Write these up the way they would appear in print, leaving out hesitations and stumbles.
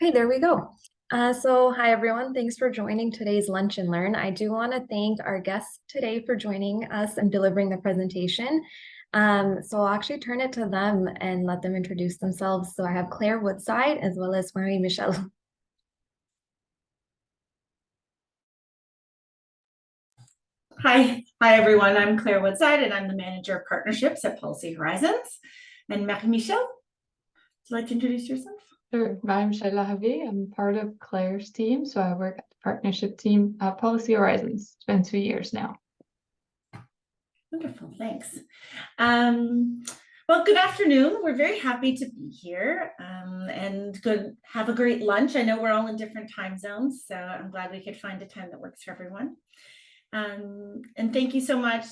Okay, there we go. So hi everyone, thanks for joining today's Lunch and Learn. I do want to thank our guests today for joining us and delivering the presentation. So I'll actually turn it to them and let them introduce themselves. So I have Claire Woodside as well as Marie Michel. Hi everyone. I'm Claire Woodside, and I'm the Manager of Partnerships at Policy Horizons. And Marie-Michel, would you like to introduce yourself? Sure. I'm Shaila Havi. I'm part of Claire's team, so I work at the partnership team at Policy Horizons. It's been 2 years now. Wonderful, thanks. Well, good afternoon. We're very happy to be here and have a great lunch. I know we're all in different time zones, so I'm glad we could find a time that works for everyone. And thank you so much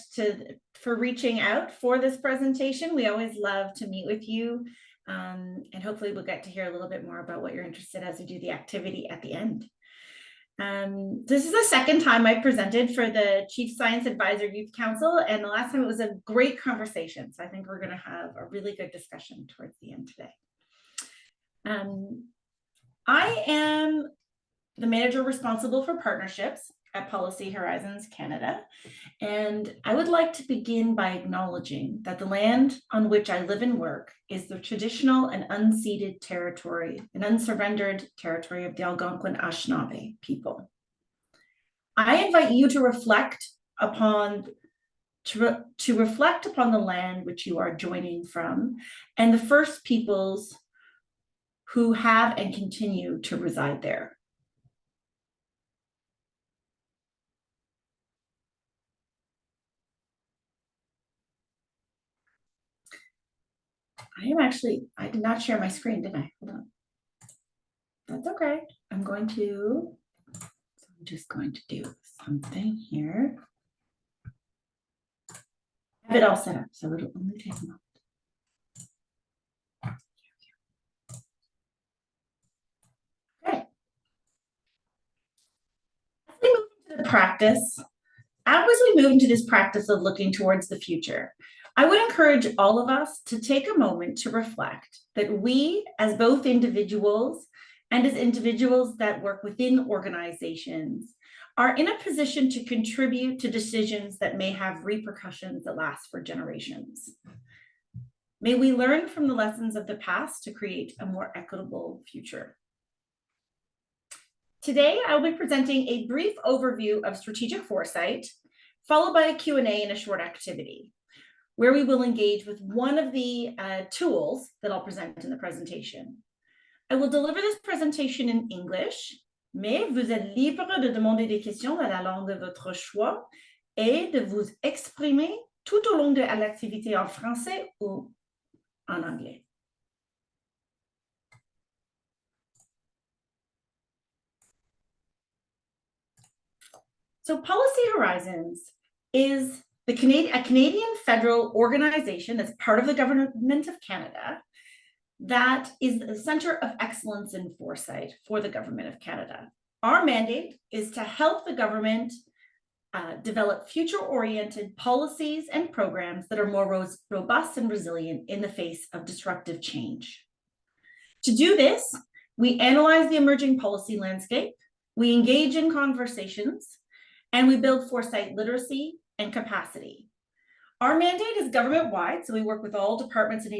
for reaching out for this presentation. We always love to meet with you, and hopefully we'll get to hear a little bit more about what you're interested in as we do the activity at the end. This is the second time I presented for the Chief Science Advisor Youth Council, and the last time it was a great conversation. So I think we're going to have a really good discussion towards the end today. I am the manager responsible for partnerships at Policy Horizons Canada, and I would like to begin by acknowledging that the land on which I live and work is the traditional and unceded territory and unsurrendered territory of the Algonquin Anishinaabe people. I invite you to reflect upon the land which you are joining from and the first peoples who have and continue to reside there. I did not share my screen, did I? Hold on. That's okay. I'm just going to do something here. I have it all set up, so it'll only take a moment. Okay. As we move into this practice of looking towards the future, I would encourage all of us to take a moment to reflect that we, as both individuals and as individuals that work within organizations, are in a position to contribute to decisions that may have repercussions that last for generations. May we learn from the lessons of the past to create a more equitable future. Today, I'll be presenting a brief overview of strategic foresight, followed by a Q&A and a short activity, where we will engage with one of the tools that I'll present in the presentation. I will deliver this presentation in English, mais vous êtes libre de demander des questions dans la langue de votre choix et de vous exprimer tout au long de l'activité en français ou en anglais. So Policy Horizons is a Canadian federal organization that's part of the Government of Canada that is the center of excellence in foresight for the Government of Canada. Our mandate is to help the government develop future-oriented policies and programs that are more robust and resilient in the face of disruptive change. To do this, we analyze the emerging policy landscape, we engage in conversations, and we build foresight literacy and capacity. Our mandate is government-wide, so we work with all departments and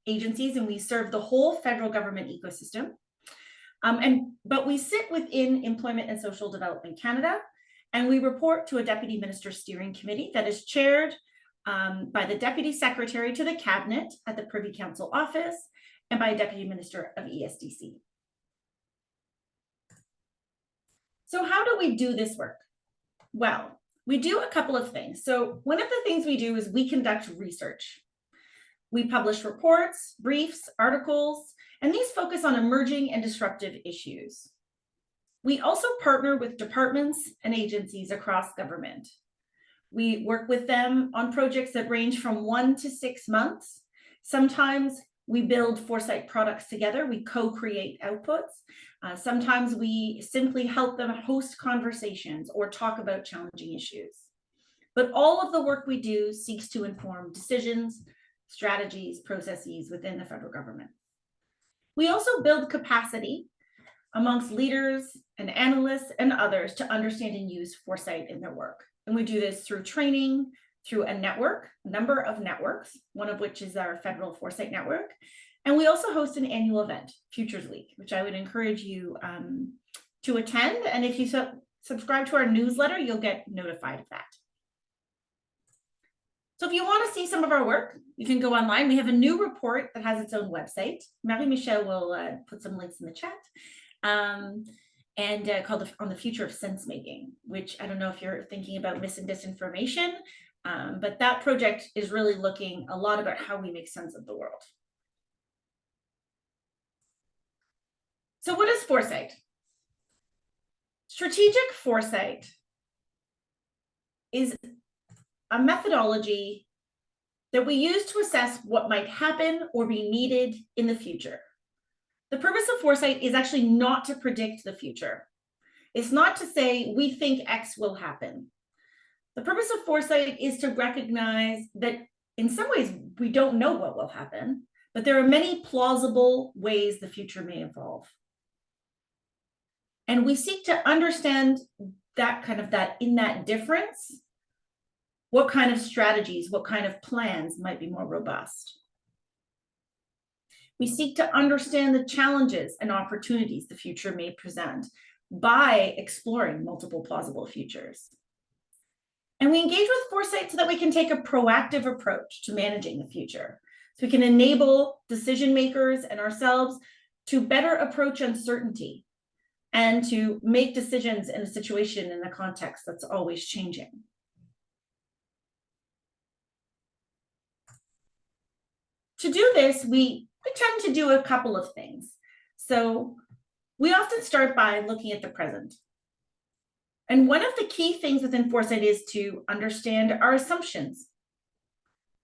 agencies, and we serve the whole federal government ecosystem. But we sit within Employment and Social Development Canada, and we report to a Deputy Minister Steering Committee that is chaired by the Deputy Secretary to the Cabinet at the Privy Council Office and by a Deputy Minister of ESDC. So how do we do this work? Well, we do a couple of things. So one of the things we do is we conduct research. We publish reports, briefs, articles, and these focus on emerging and disruptive issues. We also partner with departments and agencies across government. We work with them on projects that range from 1 to 6 months. Sometimes we build foresight products together, we co-create outputs. Sometimes we simply help them host conversations or talk about challenging issues. But all of the work we do seeks to inform decisions, strategies, processes within the federal government. We also build capacity amongst leaders and analysts and others to understand and use foresight in their work. And we do this through training, through a number of networks, one of which is our Federal Foresight Network. And we also host an annual event, Futures Week, which I would encourage you to attend. And if you subscribe to our newsletter, you'll get notified of that. So if you want to see some of our work, you can go online. We have a new report that has its own website. Marie-Michelle will put some links in the chat. Called On the Future of Sense Making, which I don't know if you're thinking about mis and disinformation, but that project is really looking a lot about how we make sense of the world. So what is foresight? Strategic foresight is a methodology that we use to assess what might happen or be needed in the future. The purpose of foresight is actually not to predict the future. It's not to say we think X will happen. The purpose of foresight is to recognize that in some ways we don't know what will happen, but there are many plausible ways the future may evolve. And we seek to understand in that difference, what kind of strategies, what kind of plans might be more robust. We seek to understand the challenges and opportunities the future may present by exploring multiple plausible futures. And we engage with foresight so that we can take a proactive approach to managing the future. So we can enable decision makers and ourselves to better approach uncertainty and to make decisions in a situation in a context that's always changing. To do this, we tend to do a couple of things. So we often start by looking at the present. And one of the key things within foresight is to understand our assumptions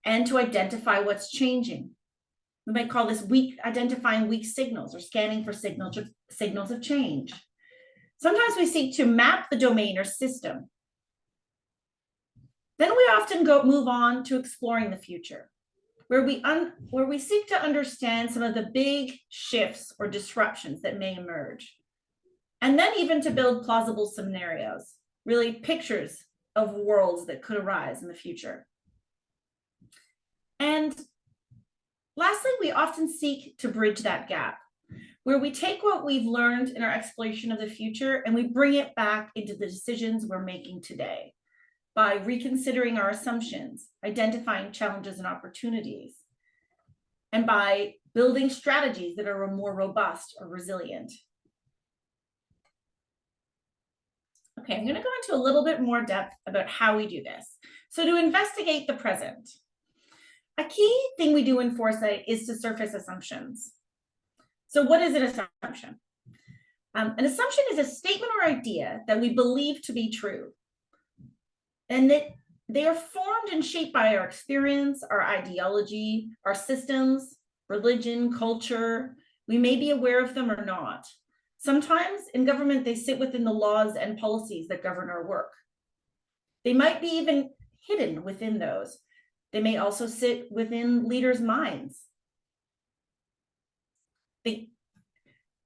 and to identify what's changing. We might call this identifying weak signals or scanning for signals of change. Sometimes we seek to map the domain or system. Then we often move on to exploring the future, where we seek to understand some of the big shifts or disruptions that may emerge. And then even to build plausible scenarios, really pictures of worlds that could arise in the future. And lastly, we often seek to bridge that gap, where we take what we've learned in our exploration of the future and we bring it back into the decisions we're making today by reconsidering our assumptions, identifying challenges and opportunities, and by building strategies that are more robust or resilient. Okay, I'm going to go into a little bit more depth about how we do this. So to investigate the present, a key thing we do in foresight is to surface assumptions. So what is an assumption? An assumption is a statement or idea that we believe to be true, and that they are formed and shaped by our experience, our ideology, our systems, religion, culture. We may be aware of them or not. Sometimes in government, they sit within the laws and policies that govern our work. They might be even hidden within those. They may also sit within leaders' minds.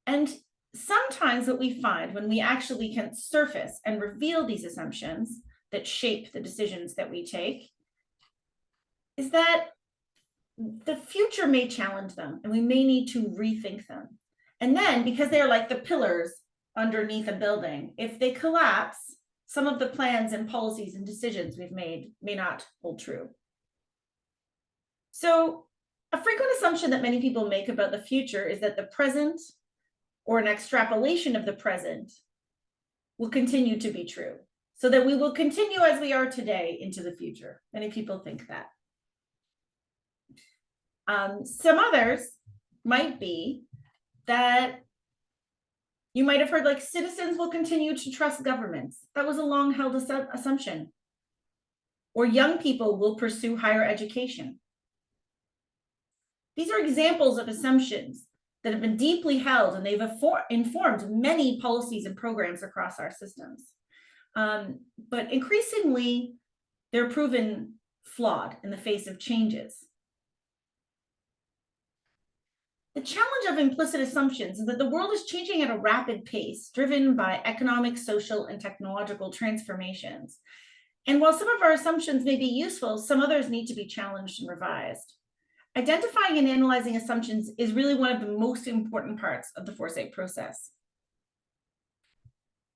And sometimes what we find when we actually can surface and reveal these assumptions that shape the decisions that we take is that the future may challenge them and we may need to rethink them. And then, because they're like the pillars underneath a building, if they collapse, some of the plans and policies and decisions we've made may not hold true. So a frequent assumption that many people make about the future is that the present, or an extrapolation of the present, will continue to be true, so that we will continue as we are today into the future. Many people think that. Some others might be that you might have heard, like, citizens will continue to trust governments. That was a long-held assumption. Or young people will pursue higher education. These are examples of assumptions that have been deeply held, and they've informed many policies and programs across our systems. But increasingly, they're proven flawed in the face of changes. The challenge of implicit assumptions is that the world is changing at a rapid pace, driven by economic, social, and technological transformations. And while some of our assumptions may be useful, some others need to be challenged and revised. Identifying and analyzing assumptions is really one of the most important parts of the foresight process.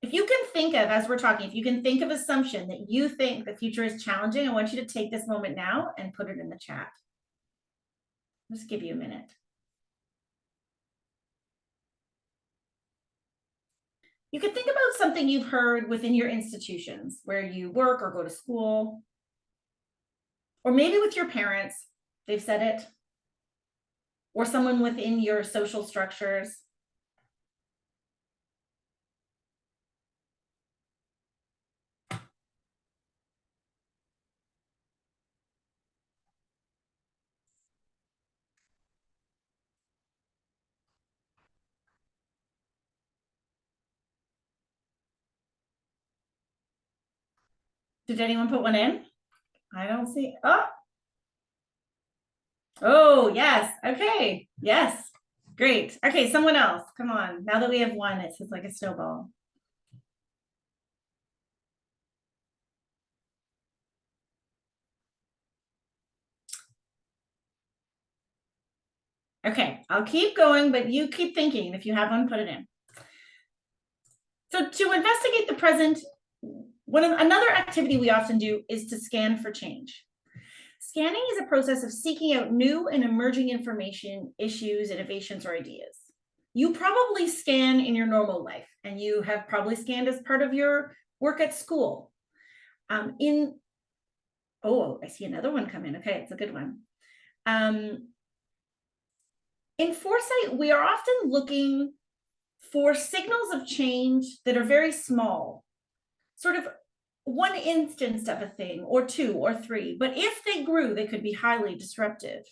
If you can think of, as we're talking, if you can think of assumption that you think the future is challenging, I want you to take this moment now and put it in the chat. I'll just give you a minute. You could think about something you've heard within your institutions where you work or go to school, or maybe with your parents, they've said it, or someone within your social structures. Did anyone put one in? I don't see. Oh, yes. Okay. Yes. Great. Okay, someone else. Come on. Now that we have one, it's just like a snowball. Okay, I'll keep going, but you keep thinking. If you have one, put it in. So to investigate the present, another activity we often do is to scan for change. Scanning is a process of seeking out new and emerging information, issues, innovations, or ideas. You probably scan in your normal life, and you have probably scanned as part of your work at school. Oh, I see another one come in. Okay, it's a good one. In foresight, we are often looking for signals of change that are very small, sort of one instance of a thing, or two or three, but if they grew, they could be highly disruptive.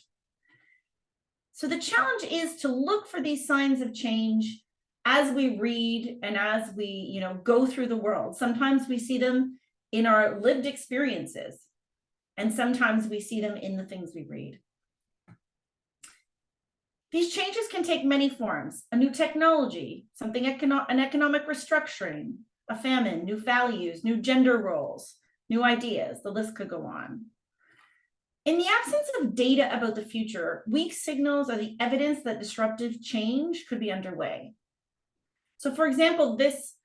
So the challenge is to look for these signs of change as we read and as we, go through the world. Sometimes we see them in our lived experiences, and sometimes we see them in the things we read. These changes can take many forms: a new technology, an economic restructuring, a famine, new values, new gender roles, new ideas. The list could go on. In the absence of data about the future, weak signals are the evidence that disruptive change could be underway. So for example, this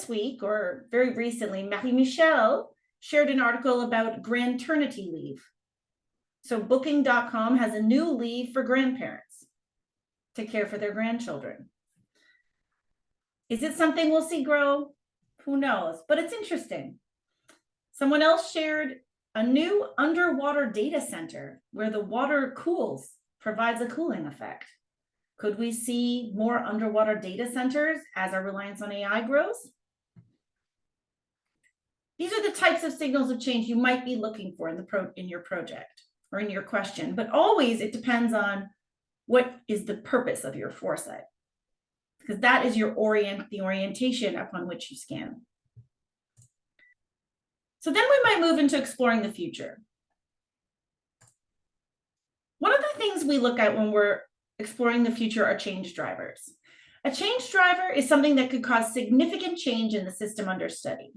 week, or very recently, Marie-Michel shared an article about grandternity leave. So Booking.com has a new leave for grandparents to care for their grandchildren. Is it something we'll see grow? Who knows, but it's interesting. Someone else shared a new underwater data center where the water cools, provides a cooling effect. Could we see more underwater data centers as our reliance on AI grows? These are the types of signals of change you might be looking for in your project or in your question, but always it depends on what is the purpose of your foresight, because that is the orientation upon which you scan. So then we might move into exploring the future. One of the things we look at when we're exploring the future are change drivers. A change driver is something that could cause significant change in the system under study.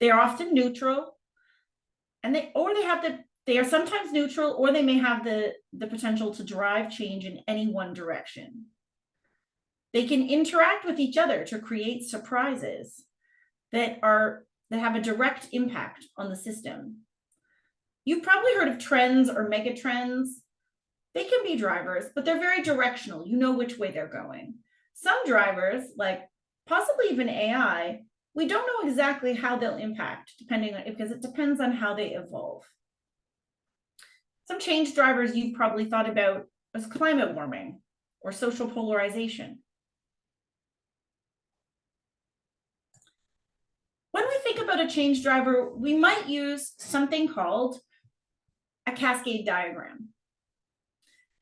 They are often neutral, and they are sometimes neutral, or they may have the potential to drive change in any one direction. They can interact with each other to create surprises that have a direct impact on the system. You've probably heard of trends or megatrends. They can be drivers, but they're very directional. You know which way they're going. Some drivers, like possibly even AI, we don't know exactly how they'll impact, because it depends on how they evolve. Some change drivers you've probably thought about as climate warming or social polarization. When we think about a change driver, we might use something called a cascade diagram.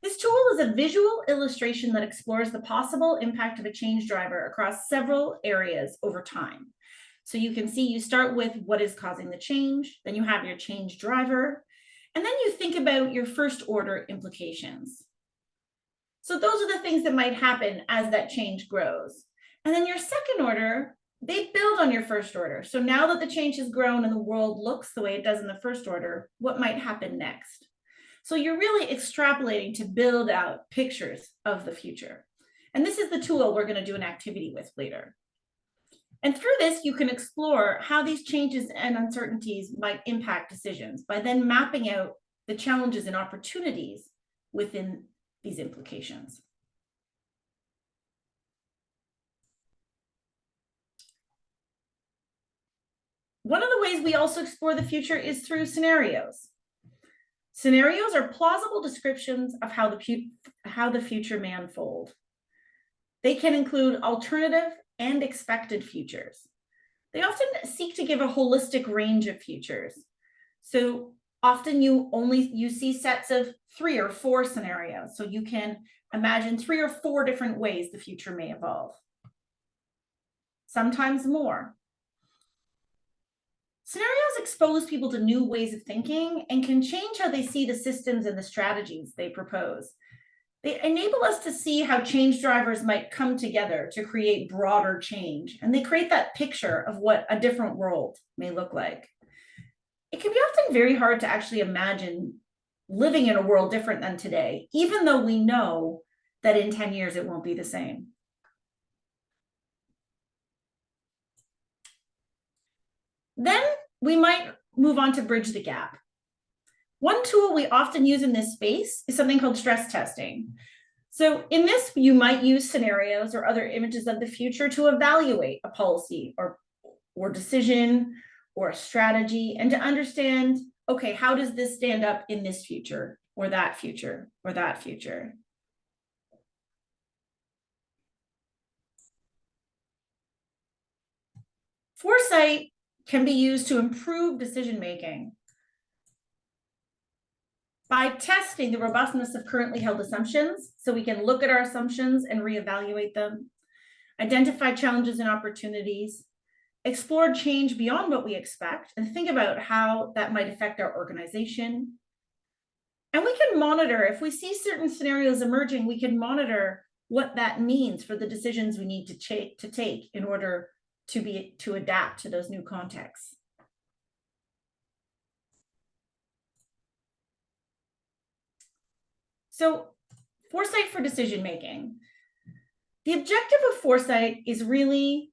This tool is a visual illustration that explores the possible impact of a change driver across several areas over time. So you can see you start with what is causing the change, then you have your change driver, and then you think about your first order implications. So those are the things that might happen as that change grows. And then your second order, they build on your first order. So now that the change has grown and the world looks the way it does in the first order, what might happen next? So you're really extrapolating to build out pictures of the future. And this is the tool we're going to do an activity with later. And through this, you can explore how these changes and uncertainties might impact decisions by then mapping out the challenges and opportunities within these implications. One of the ways we also explore the future is through scenarios. Scenarios are plausible descriptions of how the future may unfold. They can include alternative and expected futures. They often seek to give a holistic range of futures. So often you see sets of 3 or 4 scenarios. So you can imagine 3 or 4 different ways the future may evolve. Sometimes more. Scenarios expose people to new ways of thinking and can change how they see the systems and the strategies they propose. They enable us to see how change drivers might come together to create broader change, and they create that picture of what a different world may look like. It can be often very hard to actually imagine living in a world different than today, even though we know that in 10 years it won't be the same. Then we might move on to bridge the gap. One tool we often use in this space is something called stress testing. So in this, you might use scenarios or other images of the future to evaluate a policy or decision or a strategy, and to understand, okay, how does this stand up in this future or that future or that future? Foresight can be used to improve decision-making by testing the robustness of currently held assumptions, so we can look at our assumptions and reevaluate them, identify challenges and opportunities, explore change beyond what we expect, and think about how that might affect our organization. And we can monitor, if we see certain scenarios emerging, we can monitor what that means for the decisions we need to take in order to adapt to those new contexts. So, foresight for decision making. The objective of foresight is really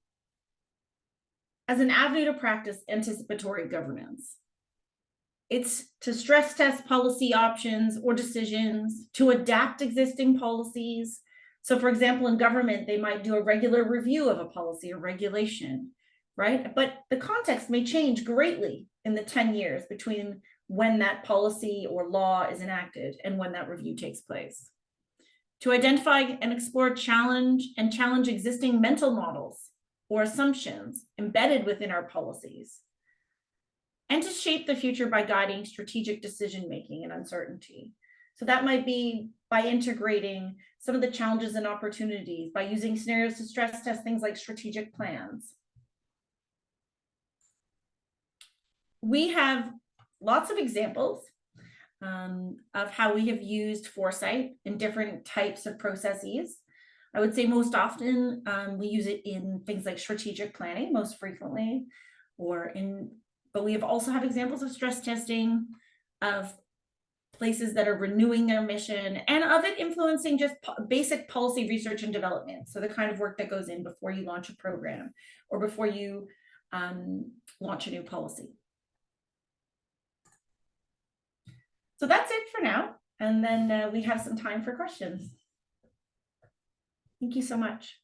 as an avenue to practice anticipatory governance. It's to stress test policy options or decisions, to adapt existing policies. So for example, in government, they might do a regular review of a policy or regulation, right? But the context may change greatly in the 10 years between when that policy or law is enacted and when that review takes place. To identify and explore challenge existing mental models or assumptions embedded within our policies, and to shape the future by guiding strategic decision-making and uncertainty. So that might be by integrating some of the challenges and opportunities, by using scenarios to stress test things like strategic plans. We have lots of examples of how we have used foresight in different types of processes. I would say most often we use it in things like strategic planning, most frequently, but we have also have examples of stress testing, of places that are renewing their mission, and of it influencing just basic policy research and development. So the kind of work that goes in before you launch a program or before you launch a new policy. So that's it for now. And then we have some time for questions. Thank you so much.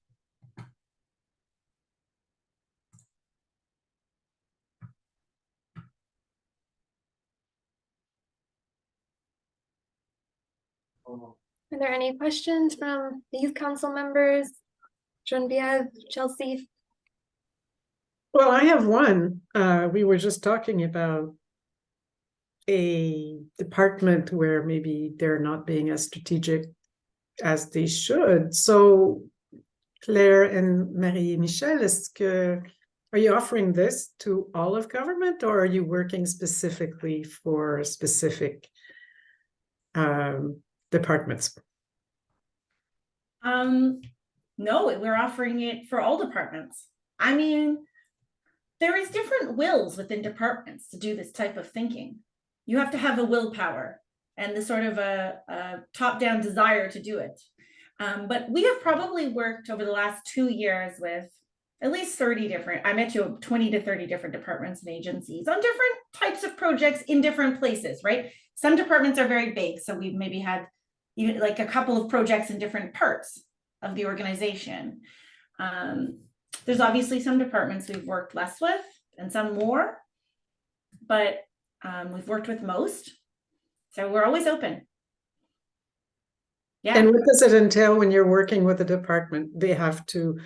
Are there any questions from the youth council members? Genevieve, Chelsea? Well, I have one. We were just talking about a department where maybe they're not being as strategic as they should. So, Claire and Marie-Michel, are you offering this to all of government, or are you working specifically for specific departments? No, we're offering it for all departments. I mean, there is different wills within departments to do this type of thinking. You have to have a willpower and the sort of a top-down desire to do it. But we have probably worked over the last 2 years with at least 30 different, I bet you 20 to 30 different departments and agencies on different types of projects in different places, right? Some departments are very big, so we've maybe had even like a couple of projects in different parts of the organization. There's obviously some departments we've worked less with and some more, but we've worked with most. So we're always open. Yeah. And what does it entail when you're working with a department? They have to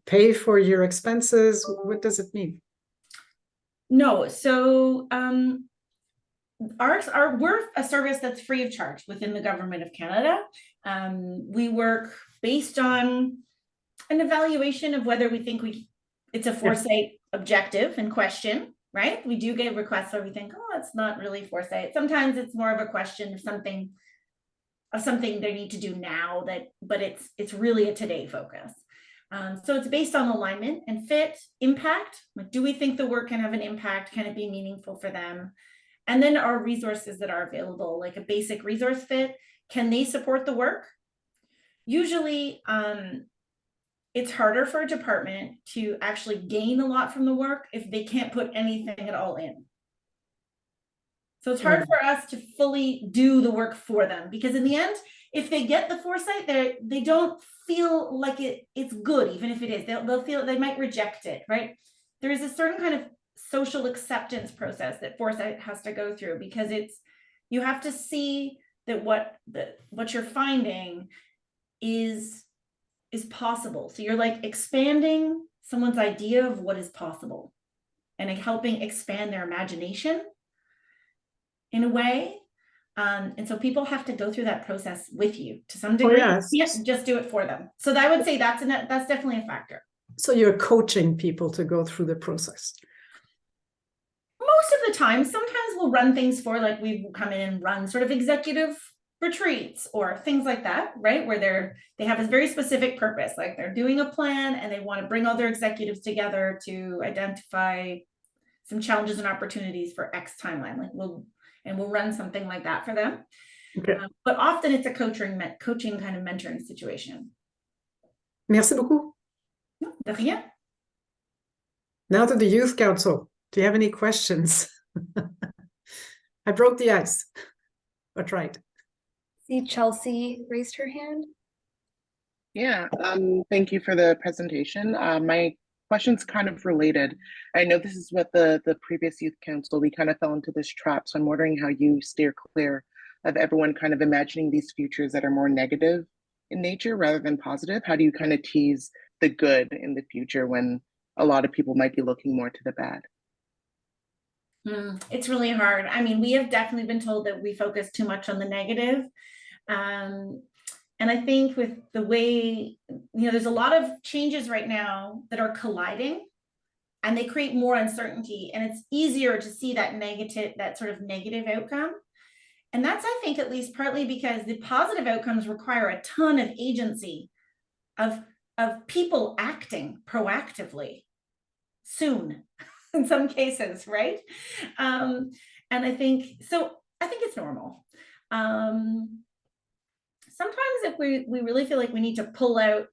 pay for your expenses. What does it mean? No, so we're a service that's free of charge within the government of Canada. We work based on an evaluation of whether we think it's a foresight objective in question, right? We do get requests where we think, oh, it's not really foresight. Sometimes it's more of a question of something they need to do now, but it's really a today focus. So it's based on alignment and fit, impact. Like, do we think the work can have an impact? Can it be meaningful for them? And then our resources that are available, like a basic resource fit, can they support the work? Usually, it's harder for a department to actually gain a lot from the work if they can't put anything at all in. So it's hard for us to fully do the work for them, because in the end, if they get the foresight, they don't feel like it's good, even if it is. They'll feel they might reject it, right? There is a certain kind of social acceptance process that foresight has to go through, because you have to see that what you're finding is possible. So you're like expanding someone's idea of what is possible and like helping expand their imagination in a way. And so people have to go through that process with you to some degree. yes. You can't just do it for them. So I would say that's definitely a factor. So you're coaching people to go through the process. Most of the time, sometimes we'll run things for, like, we come in and run sort of executive retreats or things like that, right? Where they have a very specific purpose, like they're doing a plan and they want to bring all their executives together to identify some challenges and opportunities for X timeline. Like we'll run something like that for them. Okay. But often it's a coaching kind of mentoring situation. Merci beaucoup. De rien. Now to the Youth Council. Do you have any questions? I broke the ice. I tried. See, Chelsea raised her hand. Yeah, thank you for the presentation. My question's kind of related. I know this is what the previous Youth Council, we kind of fell into this trap. So I'm wondering how you steer clear of everyone kind of imagining these futures that are more negative in nature rather than positive. How do you kind of tease the good in the future when a lot of people might be looking more to the bad? It's really hard. I mean, we have definitely been told that we focus too much on the negative. And I think with the way, there's a lot of changes right now that are colliding and they create more uncertainty, and it's easier to see that sort of negative outcome. And that's, I think, at least partly because the positive outcomes require a ton of agency of people acting proactively soon in some cases, right? And I think it's normal. Sometimes if we really feel like we need to pull out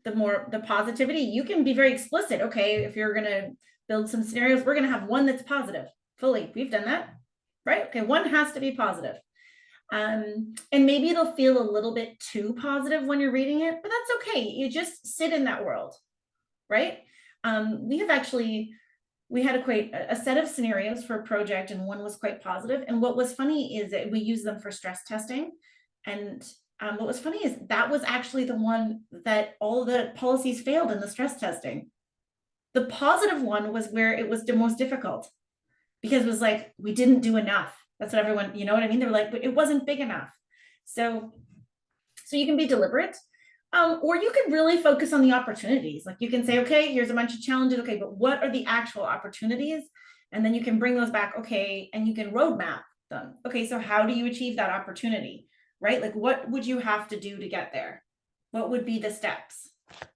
the positivity, you can be very explicit. Okay, if you're going to build some scenarios, we're going to have one that's positive fully. We've done that, right? Okay, one has to be positive. And maybe it'll feel a little bit too positive when you're reading it, but that's okay. You just sit in that world, right? We had a set of scenarios for a project, and one was quite positive. And what was funny is that we use them for stress testing. And what was funny is that was actually the one that all the policies failed in the stress testing. The positive one was where it was the most difficult, because it was like, we didn't do enough. That's what everyone, you know what I mean? They were like, but it wasn't big enough. So you can be deliberate. Or you could really focus on the opportunities. Like you can say, okay, here's a bunch of challenges. Okay, but what are the actual opportunities? And then you can bring those back. Okay, and you can roadmap them. Okay, so how do you achieve that opportunity? right? Like, what would you have to do to get there? What would be the steps?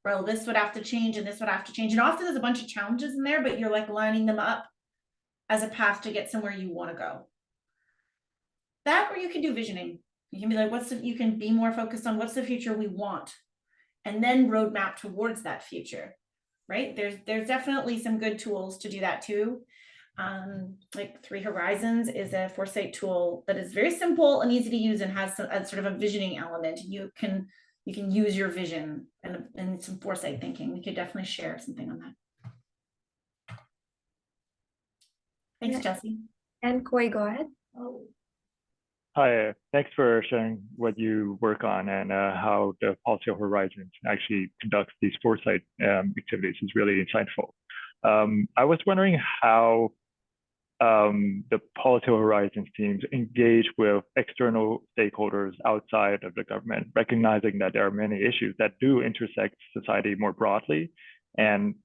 Well, this would have to change and this would have to change. And often there's a bunch of challenges in there, but you're like lining them up as a path to get somewhere you want to go. That, or you can do visioning. You can be like, you can be more focused on what's the future we want, and then roadmap towards that future, right? There's definitely some good tools to do that too. Like 3 Horizons is a foresight tool that is very simple and easy to use and has a sort of a visioning element. You can use your vision and some foresight thinking. We could definitely share something on that. Thanks, Yeah. Jesse. And Koi, go ahead. Hi, thanks for sharing what you work on and how the Policy Horizons actually conducts these foresight activities is really insightful. I was wondering how the Policy Horizons teams engage with external stakeholders outside of the government, recognizing that there are many issues that do intersect society more broadly. And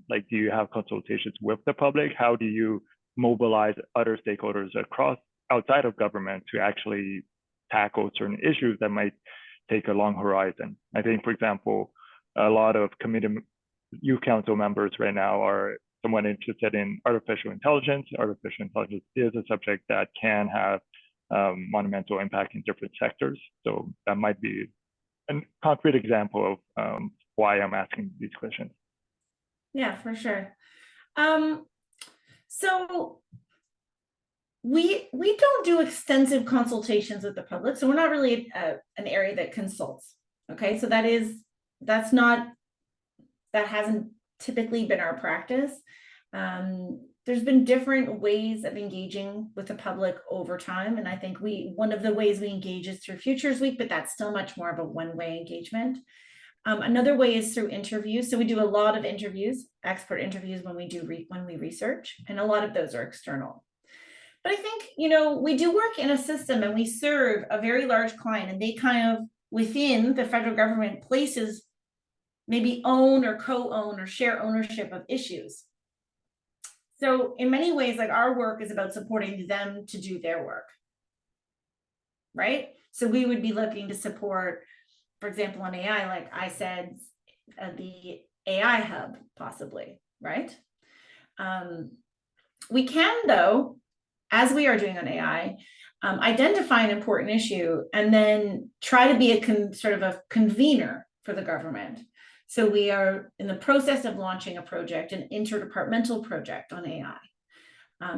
like, do you have consultations with the public? How do you mobilize other stakeholders outside of government to actually tackle certain issues that might take a long horizon? I think, for example, a lot of youth council members right now are somewhat interested in artificial intelligence. Artificial intelligence is a subject that can have monumental impact in different sectors. So that might be a concrete example of why I'm asking these questions. Yeah, for sure. So we don't do extensive consultations with the public, so we're not really an area that consults. Okay, so that hasn't typically been our practice. There's been different ways of engaging with the public over time, and I think one of the ways we engage is through Futures Week, but that's still much more of a one-way engagement. Another way is through interviews. So we do a lot of interviews, expert interviews when we research, and a lot of those are external. But I think, we do work in a system and we serve a very large client, and they kind of within the federal government places maybe own or co-own or share ownership of issues. So in many ways, like, our work is about supporting them to do their work, right? So we would be looking to support, for example, on AI, like I said, the AI hub possibly, right? We can, though, as we are doing on AI, identify an important issue and then try to be sort of a convener for the government. So we are in the process of launching a project, an interdepartmental project on AI,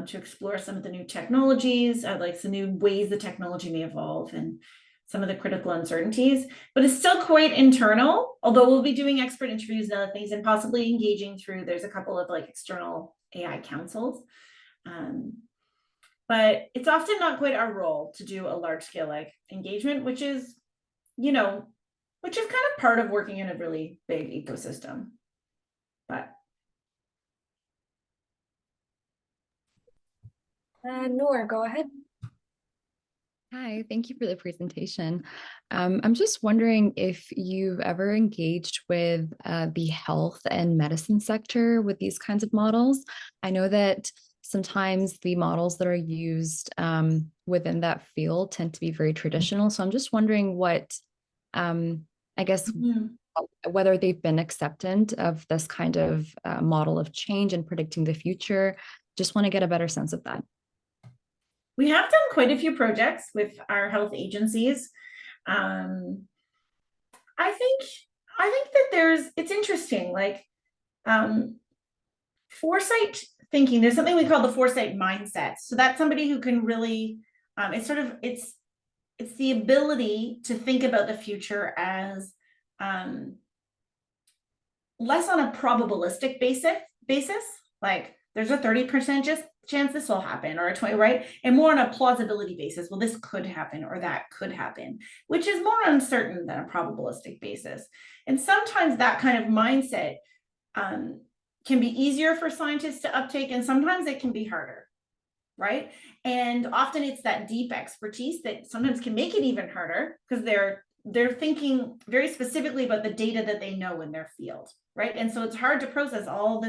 to explore some of the new technologies, like some new ways the technology may evolve and some of the critical uncertainties, but it's still quite internal, although we'll be doing expert interviews and other things and possibly engaging through, there's a couple of like external AI councils. But it's often not quite our role to do a large scale like engagement, which is kind of part of working in a really big ecosystem. But Noor, go ahead. Hi, thank you for the presentation. I'm just wondering if you've ever engaged with the health and medicine sector with these kinds of models. I know that sometimes the models that are used within that field tend to be very traditional. So I'm just wondering whether they've been acceptant of this kind of model of change and predicting the future. Just want to get a better sense of that. We have done quite a few projects with our health agencies. I think that it's interesting, like foresight thinking. There's something we call the foresight mindset. So that's somebody who can really, it's the ability to think about the future as less on a probabilistic basis, like there's a 30% chance this will happen, or a 20, right? And more on a plausibility basis. Well, this could happen or that could happen, which is more uncertain than a probabilistic basis. And sometimes that kind of mindset can be easier for scientists to uptake, and sometimes it can be harder, right? And often it's that deep expertise that sometimes can make it even harder, because they're thinking very specifically about the data that they know in their field, right? And so it's hard to process all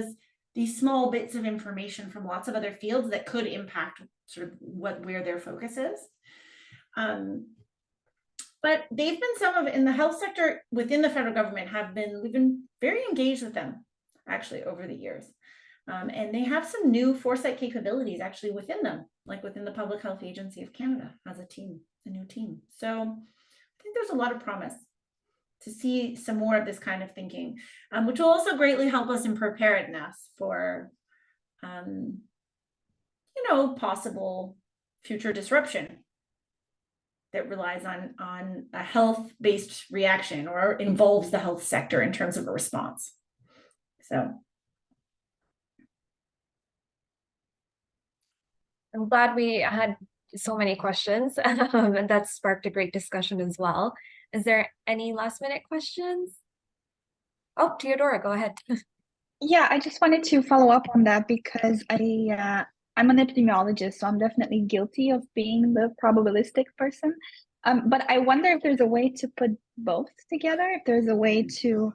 these small bits of information from lots of other fields that could impact sort of where their focus is. But they've been some of in the health sector within the federal government we've been very engaged with them actually over the years. And they have some new foresight capabilities actually within them, like within the Public Health Agency of Canada as a new team. So I think there's a lot of promise to see some more of this kind of thinking, which will also greatly help us in preparedness for, possible future disruption that relies on a health-based reaction or involves the health sector in terms of a response. So I'm glad we had so many questions, and that sparked a great discussion as well. Is there any last minute questions? Oh, Theodora, go ahead. Yeah, I just wanted to follow up on that because I'm an epidemiologist, so I'm definitely guilty of being the probabilistic person. But I wonder if there's a way to put both together, if there's a way to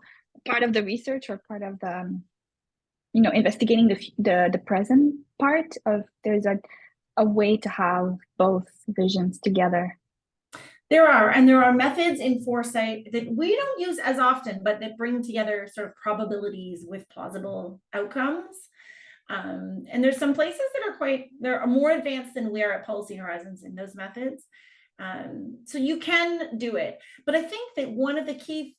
part of the research or part of the, investigating the present part of there's a way to have both visions together. there are methods in foresight that we don't use as often, but that bring together sort of probabilities with plausible outcomes. And there's some places that are more advanced than we are at Policy Horizons in those methods. So you can do it, but I think that one of the key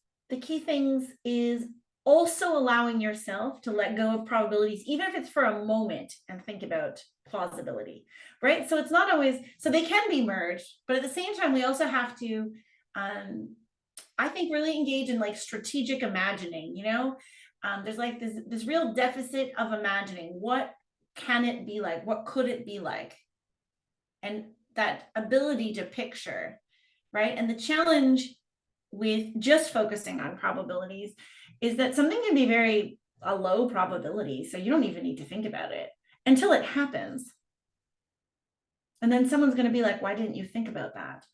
things is also allowing yourself to let go of probabilities, even if it's for a moment, and think about plausibility, right? So it's not always, so they can be merged, but at the same time, we also have to, I think, really engage in like strategic imagining, there's like this real deficit of imagining. What can it be like? What could it be like? And that ability to picture, right? And the challenge with just focusing on probabilities is that something can be a low probability, so you don't even need to think about it until it happens. And then someone's going to be like, why didn't you think about that?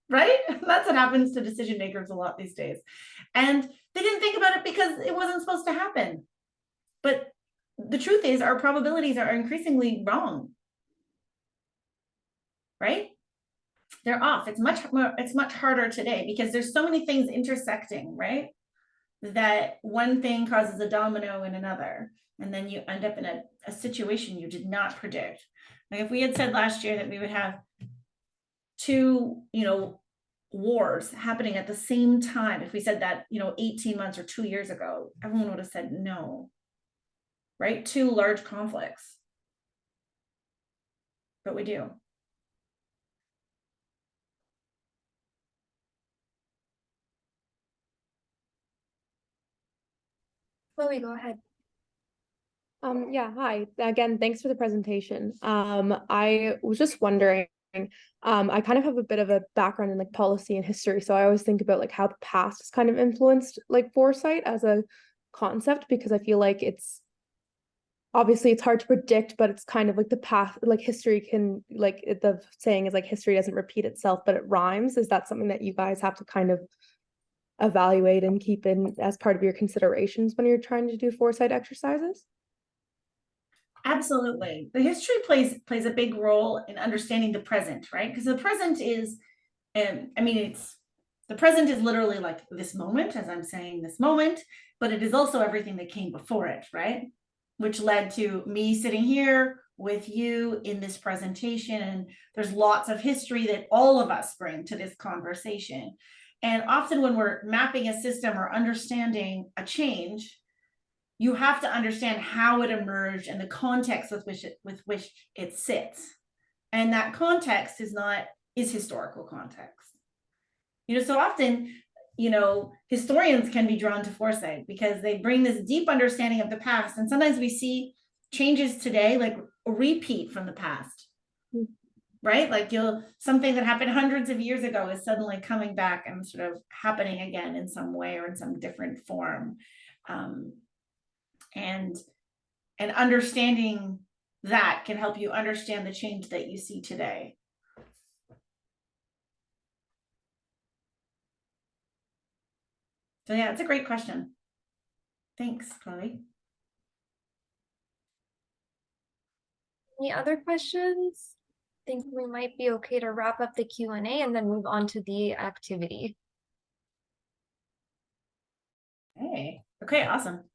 Right? That's what happens to decision makers a lot these days. And they didn't think about it because it wasn't supposed to happen. But the truth is, our probabilities are increasingly wrong. Right? They're off. It's much harder today because there's so many things intersecting, right? That one thing causes a domino in another, and then you end up in a situation you did not predict. Like if we had said last year that we would have two, wars happening at the same time, if we said that, 18 months or 2 years ago, everyone would have said no, right? Two large conflicts. But we do. Chloe, go ahead. Yeah, hi. Again, thanks for the presentation. I was just wondering, I kind of have a bit of a background in like policy and history, so I always think about like how the past has kind of influenced like foresight as a concept, because I feel like it's hard to predict, but it's kind of like the path, like history can, like the saying is like history doesn't repeat itself, but it rhymes. Is that something that you guys have to kind of evaluate and keep in as part of your considerations when you're trying to do foresight exercises? Absolutely. The history plays a big role in understanding the present, right? Because the present is, the present is literally like this moment, as I'm saying this moment, but it is also everything that came before it, right? Which led to me sitting here with you in this presentation. And there's lots of history that all of us bring to this conversation. And often when we're mapping a system or understanding a change, you have to understand how it emerged and the context with which it sits. And that context is historical context. So often, historians can be drawn to foresight because they bring this deep understanding of the past. And sometimes we see changes today, like a repeat from the past, right? Like something that happened hundreds of years ago is suddenly coming back and sort of happening again in some way or in some different form. And understanding that can help you understand the change that you see today. So yeah, it's a great question. Thanks, Chloe. Any other questions? think we might be okay to wrap up the Q&A and then move on to the activity. Okay, awesome.